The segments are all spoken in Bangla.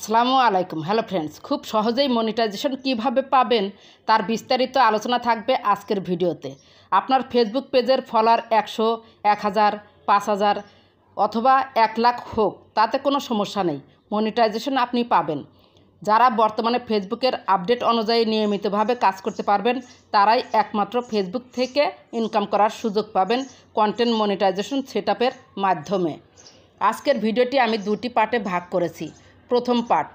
আসসালামু আলাইকুম। হ্যালো ফ্রেন্ডস, খুব সহজেই মনিটাইজেশন কিভাবে পাবেন তার বিস্তারিত আলোচনা থাকবে আজকের ভিডিওতে। আপনার ফেসবুক পেজের ফলোয়ার 100, 1000, 5000 অথবা 1 লাখ হোক, তাতে কোনো সমস্যা নেই, মনিটাইজেশন আপনি পাবেন। যারা বর্তমানে ফেসবুকের আপডেট অনুযায়ী নিয়মিতভাবে কাজ করতে পারবেন তারাই একমাত্র ফেসবুক থেকে ইনকাম করার সুযোগ পাবেন কন্টেন্ট মনিটাইজেশন সেটআপের মাধ্যমে। আজকের ভিডিওটি আমি দুটি পার্টে ভাগ করেছি। প্রথম পার্ট,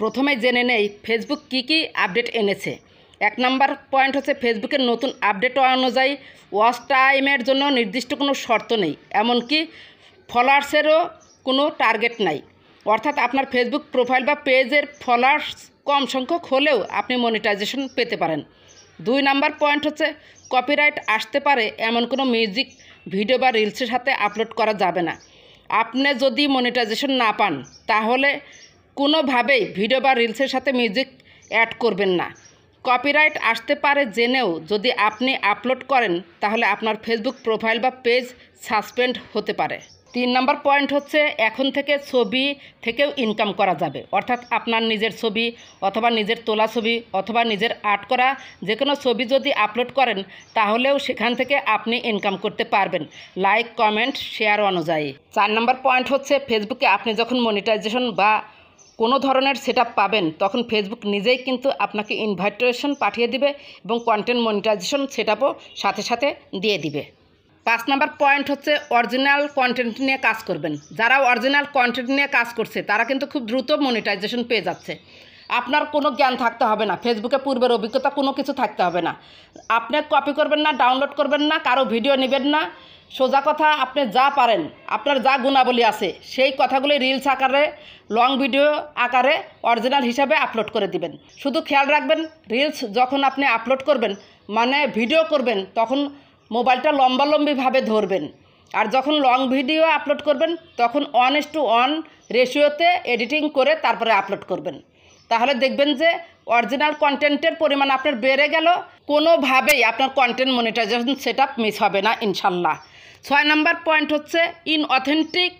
প্রথমে জেনে নেই ফেসবুক কি আপডেট এনেছে। 1 নম্বর পয়েন্ট হচ্ছে ফেসবুকের নতুন আপডেট অনুযায়ী ওয়াচ টাইমের জন্য নির্দিষ্ট কোনো শর্ত নেই, এমনকি ফলোয়ার্সেরও কোনো টার্গেট নাই। অর্থাৎ আপনার ফেসবুক প্রোফাইল বা পেজের ফলোয়ার্স কম সংখ্যক হলেও আপনি মনিটাইজেশন পেতে পারেন। 2 নম্বর পয়েন্ট হচ্ছে কপিরাইট আসতে পারে এমন কোনো মিউজিক, ভিডিও বা রিলসের সাথে আপলোড করা যাবে না। আপনি যদি মনিটাইজেশন না পান তাহলে কোনোভাবেই ভিডিও বা রিলসের সাথে মিউজিক অ্যাড করবেন না। কপিরাইট আসতে পারে জেনেও যদি আপনি আপলোড করেন তাহলে আপনার ফেসবুক প্রোফাইল বা পেজ সাসপেন্ড হতে পারে। 3 নম্বর পয়েন্ট হচ্ছে এখন থেকে ছবি থেকেও ইনকাম করা যাবে। অর্থাৎ আপনার নিজের ছবি অথবা নিজের তোলা ছবি অথবা নিজের আর্ট করা যে কোনো ছবি যদি আপলোড করেন তাহলেও সেখান থেকে আপনি ইনকাম করতে পারবেন লাইক, কমেন্ট, শেয়ার অনুযায়ী। 4 নম্বর পয়েন্ট হচ্ছে ফেসবুকে আপনি যখন মনিটাইজেশন বা কোনো ধরনের সেটআপ পাবেন তখন ফেসবুক নিজেই কিন্তু আপনাকে ইনভাইটেশন পাঠিয়ে দিবে এবং কন্টেন্ট মনিটাইজেশন সেটআপও সাথে সাথে দিয়ে দিবে। 5 নম্বর পয়েন্ট হচ্ছে অরিজিনাল কন্টেন্ট নিয়ে কাজ করবেন। যারা অরিজিনাল কন্টেন্ট নিয়ে কাজ করছে তারা কিন্তু খুব দ্রুত মনিটাইজেশন পেয়ে যাচ্ছে। আপনার কোনো জ্ঞান থাকতে হবে না, ফেসবুকে পূর্বের অভিজ্ঞতা কোনো কিছু থাকতে হবে না। আপনি কপি করবেন না, ডাউনলোড করবেন না, কারো ভিডিও নেবেন না। সোজা কথা, আপনি যা পারেন, আপনার যা গুণাবলী আছে সেই কথাগুলি রিলস আকারে, লং ভিডিও আকারে অরিজিনাল হিসাবে আপলোড করে দিবেন। শুধু খেয়াল রাখবেন রিলস যখন আপনি আপলোড করবেন মানে ভিডিও করবেন তখন মোবাইলটা লম্বালম্বিভাবে ধরবেন, আর যখন লং ভিডিও আপলোড করবেন তখন 1:1 রেশিওতে এডিটিং করে তারপরে আপলোড করবেন। তাহলে দেখবেন যে অরিজিনাল কন্টেন্টের পরিমাণ আপনার বেড়ে গেল, কোনোভাবেই আপনার কন্টেন্ট মনিটাইজেশন সেটআপ মিস হবে না ইনশাল্লাহ। 6 নম্বর পয়েন্ট হচ্ছে ইনঅথেন্টিক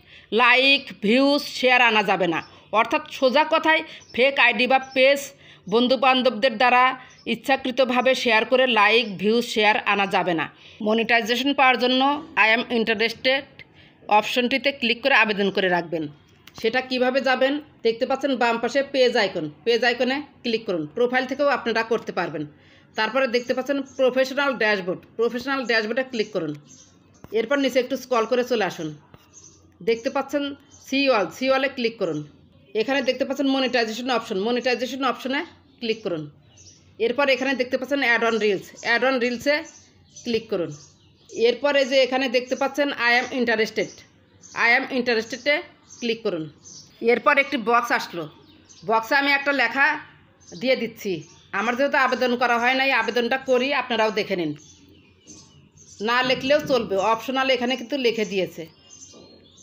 লাইক, ভিউজ, শেয়ার আনা যাবে না। অর্থাৎ সোজা কথায় ফেক আইডি বা পেজ বন্ধুবান্ধবদের দ্বারা ইচ্ছাকৃতভাবে শেয়ার করে লাইক, ভিউজ, শেয়ার আনা যাবে না। মনিটাইজেশন পাওয়ার জন্য আই অ্যাম ইন্টারেস্টেড অপশনটিতে ক্লিক করে আবেদন করে রাখবেন। সেটা কিভাবে যাবেন দেখতে পাচ্ছেন বাম পাশে পেজ আইকন, পেজ আইকনে ক্লিক করুন। প্রোফাইল থেকেও আপনারা করতে পারবেন। তারপরে দেখতে পাচ্ছেন প্রফেশনাল ড্যাশবোর্ড, প্রফেশনাল ড্যাশবোর্ডে ক্লিক করুন। এরপর নিচে একটু স্ক্রল করে চলে আসুন। দেখতে পাচ্ছেন সি ওয়ালে ক্লিক করুন। এখানে দেখতে পাচ্ছেন মনিটাইজেশন অপশন, মনিটাইজেশন অপশনে ক্লিক করুন। এরপর এখানে দেখতে পাচ্ছেন ad on reels, ad on রিলসে ক্লিক করুন। এরপরে যে এখানে দেখতে পাচ্ছেন I am interested, I am ইন্টারেস্টেডে ক্লিক করুন। এরপর একটি বক্স আসলো, বক্সে আমি একটা লেখা দিয়ে দিচ্ছি। আমার যেহেতু আবেদন করা হয় নাই, আবেদনটা করি, আপনারাও দেখে নিন। না লিখলেও চলবে, অপশনাল এখানে কিন্তু লিখে দিয়েছে।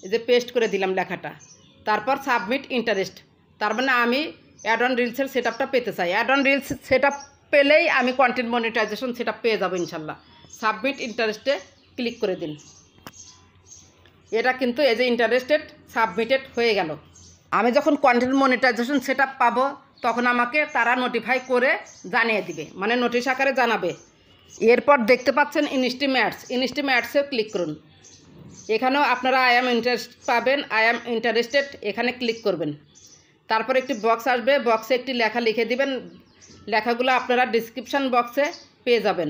এই যে পেস্ট করে দিলাম লেখাটা। তারপর সাবমিট ইন্টারেস্ট, তার মানে আমি অ্যাড অন রিলসের সেটআপটা পেতে চাই। অ্যাড অন রিলস সেটআপ পেলেই আমি কন্টেন্ট মনিটাইজেশন সেটআপ পেয়ে যাবো ইনশাল্লাহ। সাবমিট ইন্টারেস্টে ক্লিক করে দিন। এটা কিন্তু এই যে ইন্টারেস্টেড সাবমিটেড হয়ে গেল। আমি যখন কন্টেন্ট মনিটাইজেশন সেটআপ পাবো তখন আমাকে তারা নোটিফাই করে জানিয়ে দিবে, মানে নোটিশ আকারে জানাবে। এরপর দেখতে পাচ্ছেন ইনস্টিমেটসে ক্লিক করুন। এখানেও আপনারা আই অ্যাম ইন্টারেস্ট পাবেন, আই অ্যাম ইন্টারেস্টেড এখানে ক্লিক করবেন। তারপর একটি বক্স আসবে, বক্সে একটি লেখা লিখে দিবেন। লেখাগুলো আপনারা ডিসক্রিপশান বক্সে পেয়ে যাবেন।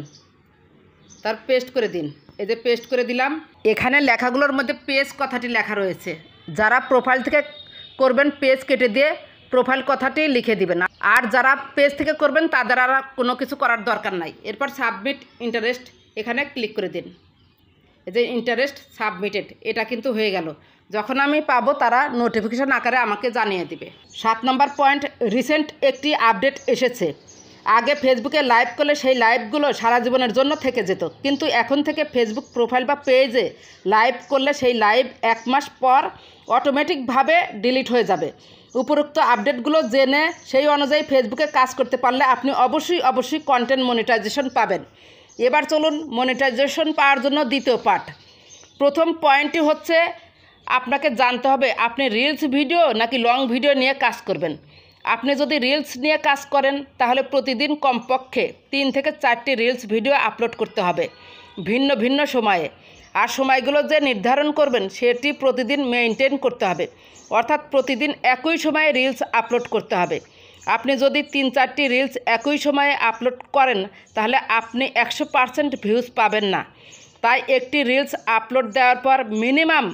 তার পেস্ট করে দিন। এই যে পেস্ট করে দিলাম। এখানে লেখাগুলোর মধ্যে পেজ কথাটি লেখা রয়েছে। যারা প্রোফাইল থেকে করবেন পেজ কেটে দিয়ে প্রোফাইল কথাটি লিখে দিবেন, আর যারা পেজ থেকে করবেন তাদের আর কোনো কিছু করার দরকার নাই। এরপর সাবমিট ইন্টারেস্ট এখানে ক্লিক করে দিন। এই যে ইন্টারেস্ট সাবমিটেড, এটা কিন্তু হয়ে গেল। যখন আমি পাবো তারা নোটিফিকেশান আকারে আমাকে জানিয়ে দিবে। 7 নম্বর পয়েন্ট, রিসেন্ট একটি আপডেট এসেছে। আগে ফেসবুকে লাইভ করলে সেই লাইভগুলো সারা জীবনের জন্য থেকে যেত, কিন্তু এখন থেকে ফেসবুক প্রোফাইল বা পেজে লাইভ করলে সেই লাইভ 1 মাস পর অটোমেটিকভাবে ডিলিট হয়ে যাবে। উপরোক্ত আপডেটগুলো জেনে সেই অনুযায়ী ফেসবুকে কাজ করতে পারলে আপনি অবশ্যই কন্টেন্ট মনিটাইজেশন পাবেন। এবার চলুন মনিটাইজেশন পাওয়ার জন্য দ্বিতীয় পার্ট। প্রথম পয়েন্টটি হচ্ছে আপনাকে জানতে হবে আপনি রিলস ভিডিও নাকি লং ভিডিও নিয়ে কাজ করবেন। আপনি যদি রিলস নিয়ে কাজ করেন তাহলে প্রতিদিন কমপক্ষে 3 থেকে 4টি রিলস ভিডিও আপলোড করতে হবে ভিন্ন ভিন্ন সময়ে। আর সময়গুলো যে নির্ধারণ করবেন সেটি প্রতিদিন মেনটেন করতে হবে, অর্থাৎ প্রতিদিন একই সময়ে রিলস আপলোড করতে হবে। আপনি যদি 3-4টি রিলস একই সময়ে আপলোড করেন তাহলে আপনি 100% ভিউজ পাবেন না। তাই একটি রিলস আপলোড দেওয়ার পর মিনিমাম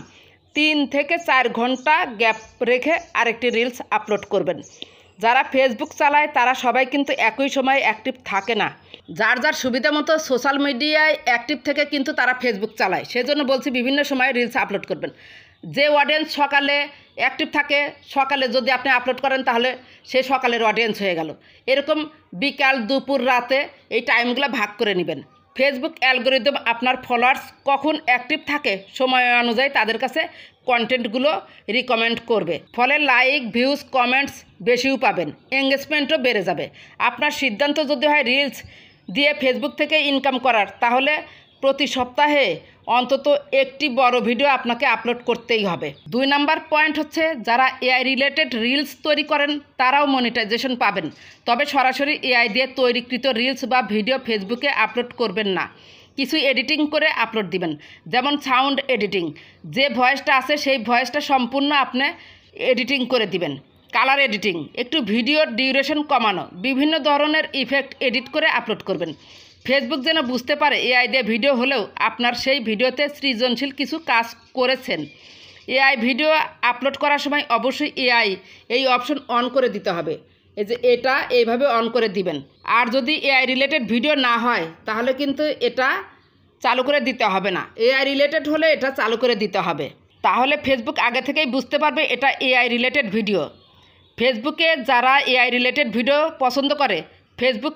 3 থেকে 4 ঘন্টা গ্যাপ রেখে আরেকটি রিলস আপলোড করবেন। যারা ফেসবুক চালায় তারা সবাই কিন্তু একই সময়ে অ্যাক্টিভ থাকে না। যার যার সুবিধা মতো সোশ্যাল মিডিয়ায় অ্যাক্টিভ থেকে কিন্তু তারা ফেসবুক চালায়। সেজন্য বলছি বিভিন্ন সময়ে রিলস আপলোড করবেন। যে অডিয়েন্স সকালে অ্যাক্টিভ থাকে, সকালে যদি আপনি আপলোড করেন তাহলে সে সকালের অডিয়েন্স হয়ে গেল। এরকম বিকাল, দুপুর, রাতে এই টাইমগুলো ভাগ করে নেবেন। ফেসবুক অ্যালগোরিদম আপনার ফলোয়ার্স কখন অ্যাক্টিভ থাকে সময় অনুযায়ী তাদের কাছে কন্টেন্টগুলো রিকমেন্ড করবে। ফলে লাইক, ভিউজ, কমেন্টস বেশিও পাবেন, এঙ্গেজমেন্টও বেড়ে যাবে। আপনার সিদ্ধান্ত যদি হয় রিলস দিয়ে ফেসবুক থেকে ইনকাম করার, তাহলে প্রতি সপ্তাহে অন্তত একটি বড় ভিডিও আপনাকে আপলোড করতেই হবে। 2 নাম্বার পয়েন্ট হচ্ছে যারা এআই রিলেটেড রিলস তৈরি করেন তারাও মনিটাইজেশন পাবেন, তবে সরাসরি এআই দিয়ে তৈরিকৃত রিলস বা ভিডিও ফেসবুকে আপলোড করবেন না। কিছু এডিটিং করে আপলোড দিবেন, যেমন সাউন্ড এডিটিং, যে ভয়েসটা আছে সেই ভয়েসটা সম্পূর্ণ আপনি এডিটিং করে দিবেন। কালার এডিটিং, একটু ভিডিওর ডিউরেশন কমানো, বিভিন্ন ধরনের ইফেক্ট এডিট করে আপলোড করবেন। ফেসবুক যেন বুঝতে পারে এআই দিয়ে ভিডিও হলেও আপনার সেই ভিডিওতে সৃজনশীল কিছু কাজ করেছেন। এআই ভিডিও আপলোড করার সময় অবশ্যই এআই এই অপশন অন করে দিতে হবে। এই যে এটা এইভাবে অন করে দিবেন। আর যদি এআই রিলেটেড ভিডিও না হয় তাহলে কিন্তু এটা চালু করে দিতে হবে না। এআই রিলেটেড হলে এটা চালু করে দিতে হবে, তাহলে ফেসবুক আগে থেকেই বুঝতে পারবে এটা এআই রিলেটেড ভিডিও। ফেসবুকে যারা এআই রিলেটেড ভিডিও পছন্দ করে, ফেসবুক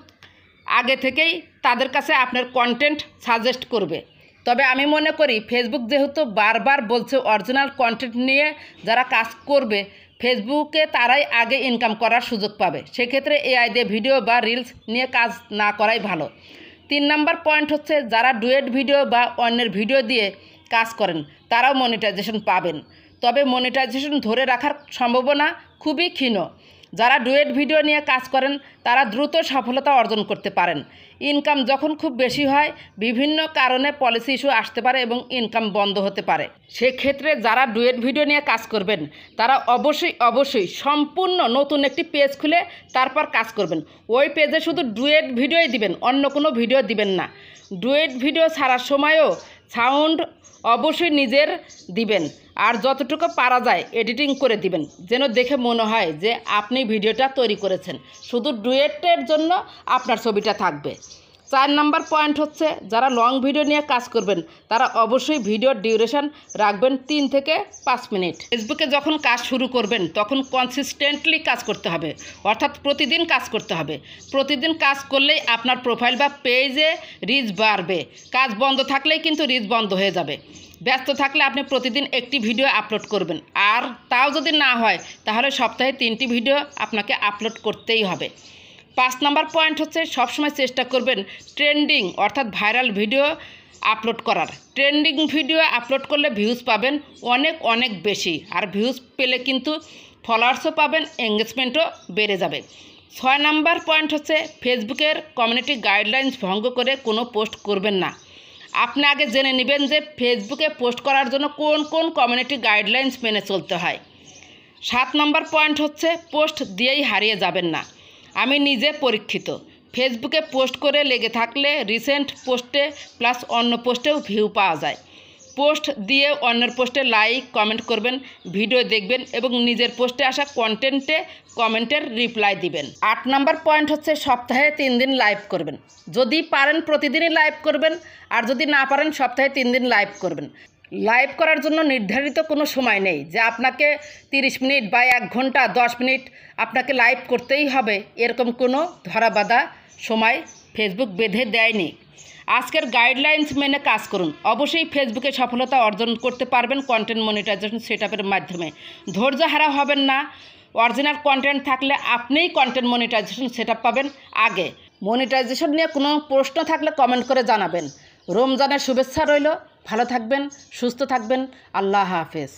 আগে থেকেই তাদের কাছে আপনার কন্টেন্ট সাজেস্ট করবে। তবে আমি মনে করি ফেসবুক যেহেতু বারবার বলছে অরিজিনাল কন্টেন্ট নিয়ে যারা কাজ করবে ফেসবুকে তারাই আগে ইনকাম করার সুযোগ পাবে। সেক্ষেত্রে এআই দিয়ে ভিডিও বা রিলস নিয়ে কাজ না করাই ভালো। 3 নাম্বার পয়েন্ট হচ্ছে যারা ডুয়েট ভিডিও বা অন্যের ভিডিও দিয়ে কাজ করেন তারাও মনিটাইজেশন পাবেন, তবে মনিটাইজেশন ধরে রাখার সম্ভাবনা খুবই ক্ষীণ। যারা ডুয়েট ভিডিও নিয়ে কাজ করেন তারা দ্রুত সফলতা অর্জন করতে পারেন। ইনকাম যখন খুব বেশি হয় বিভিন্ন কারণে পলিসি ইস্যু আসতে পারে এবং ইনকাম বন্ধ হতে পারে। সেক্ষেত্রে যারা ডুয়েট ভিডিও নিয়ে কাজ করবেন তারা অবশ্যই সম্পূর্ণ নতুন একটি পেজ খুলে তারপর কাজ করবেন। ওই পেজে শুধু ডুয়েট ভিডিওই দিবেন, অন্য কোনো ভিডিও দিবেন না। ডুয়েট ভিডিও ছাড়ার সময়ও সাউন্ড অবশ্যই নিজের দিবেন, আর যতটুকু পারা যায় এডিটিং করে দিবেন, যেন দেখে মনে হয় যে আপনি ভিডিওটা তৈরি করেছেন। শুধু ডুয়েটের জন্য আপনার ছবিটা থাকবে। 4 নাম্বার পয়েন্ট হচ্ছে যারা লং ভিডিও নিয়ে কাজ করবেন তারা অবশ্যই ভিডিওর ডিউরেশন রাখবেন 3 থেকে 5 মিনিট। ফেসবুকে যখন কাজ শুরু করবেন তখন কনসিস্টেন্টলি কাজ করতে হবে, অর্থাৎ প্রতিদিন কাজ করতে হবে। প্রতিদিন কাজ করলেই আপনার প্রোফাইল বা পেজে রিচ বাড়বে। কাজ বন্ধ থাকলেই কিন্তু রিচ বন্ধ হয়ে যাবে। ব্যস্ত থাকলে আপনি প্রতিদিন একটি ভিডিও আপলোড করবেন, আর তাও যদি না হয় তাহলে সপ্তাহে 3টি ভিডিও আপনাকে আপলোড করতেই হবে। 5 নাম্বার পয়েন্ট হচ্ছে সবসময় চেষ্টা করবেন ট্রেন্ডিং অর্থাৎ ভাইরাল ভিডিও আপলোড করার। ট্রেন্ডিং ভিডিও আপলোড করলে ভিউজ পাবেন অনেক বেশি, আর ভিউজ পেলে কিন্তু ফলোয়ার্সও পাবেন, এঙ্গেজমেন্টও বেড়ে যাবে। 6 নাম্বার পয়েন্ট হচ্ছে ফেসবুকের কমিউনিটি গাইডলাইন্স ভঙ্গ করে কোনো পোস্ট করবেন না। আপনি আগে জেনে নেবেন যে ফেসবুকে পোস্ট করার জন্য কোন কোন কমিউনিটি গাইডলাইন্স মেনে চলতে হয়। 7 নাম্বার পয়েন্ট হচ্ছে পোস্ট দিয়েই হারিয়ে যাবেন না। আমি নিজে পরীক্ষিত। ফেসবুকে পোস্ট করে লেগে থাকলে রিসেন্ট পোস্টে প্লাস অন্য পোস্টেও ভিউ পাওয়া যায়। পোস্ট দিয়ে অন্যের পোস্টে লাইক, কমেন্ট করবেন, ভিডিও দেখবেন এবং নিজের পোস্টে আসা কমেন্টের রিপ্লাই দিবেন। 8 নাম্বার পয়েন্ট হচ্ছে সপ্তাহে 3 দিন লাইভ করবেন। যদি পারেন প্রতিদিনই লাইভ করবেন, আর যদি না পারেন সপ্তাহে 3 দিন লাইভ করবেন। লাইভ করার জন্য নির্ধারিত কোনো সময় নেই যে আপনাকে 30 মিনিট বা 1 ঘন্টা 10 মিনিট আপনাকে লাইভ করতেই হবে, এরকম কোনো ধরাবাঁধা সময় ফেসবুক বেঁধে দেয়নি। আজকের গাইডলাইন্স মেনে কাজ করুন, অবশ্যই ফেসবুকে সফলতা অর্জন করতে পারবেন কন্টেন্ট মনিটাইজেশন সেটআপের মাধ্যমে। ধৈর্য হারা হবেন না। অরিজিনাল কন্টেন্ট থাকলে আপনিই কন্টেন্ট মনিটাইজেশন সেটআপ পাবেন আগে। মনিটাইজেশন নিয়ে কোনো প্রশ্ন থাকলে কমেন্ট করে জানাবেন। রমজানের শুভেচ্ছা রইল। ভালো থাকবেন, সুস্থ থাকবেন। আল্লাহ হাফেজ।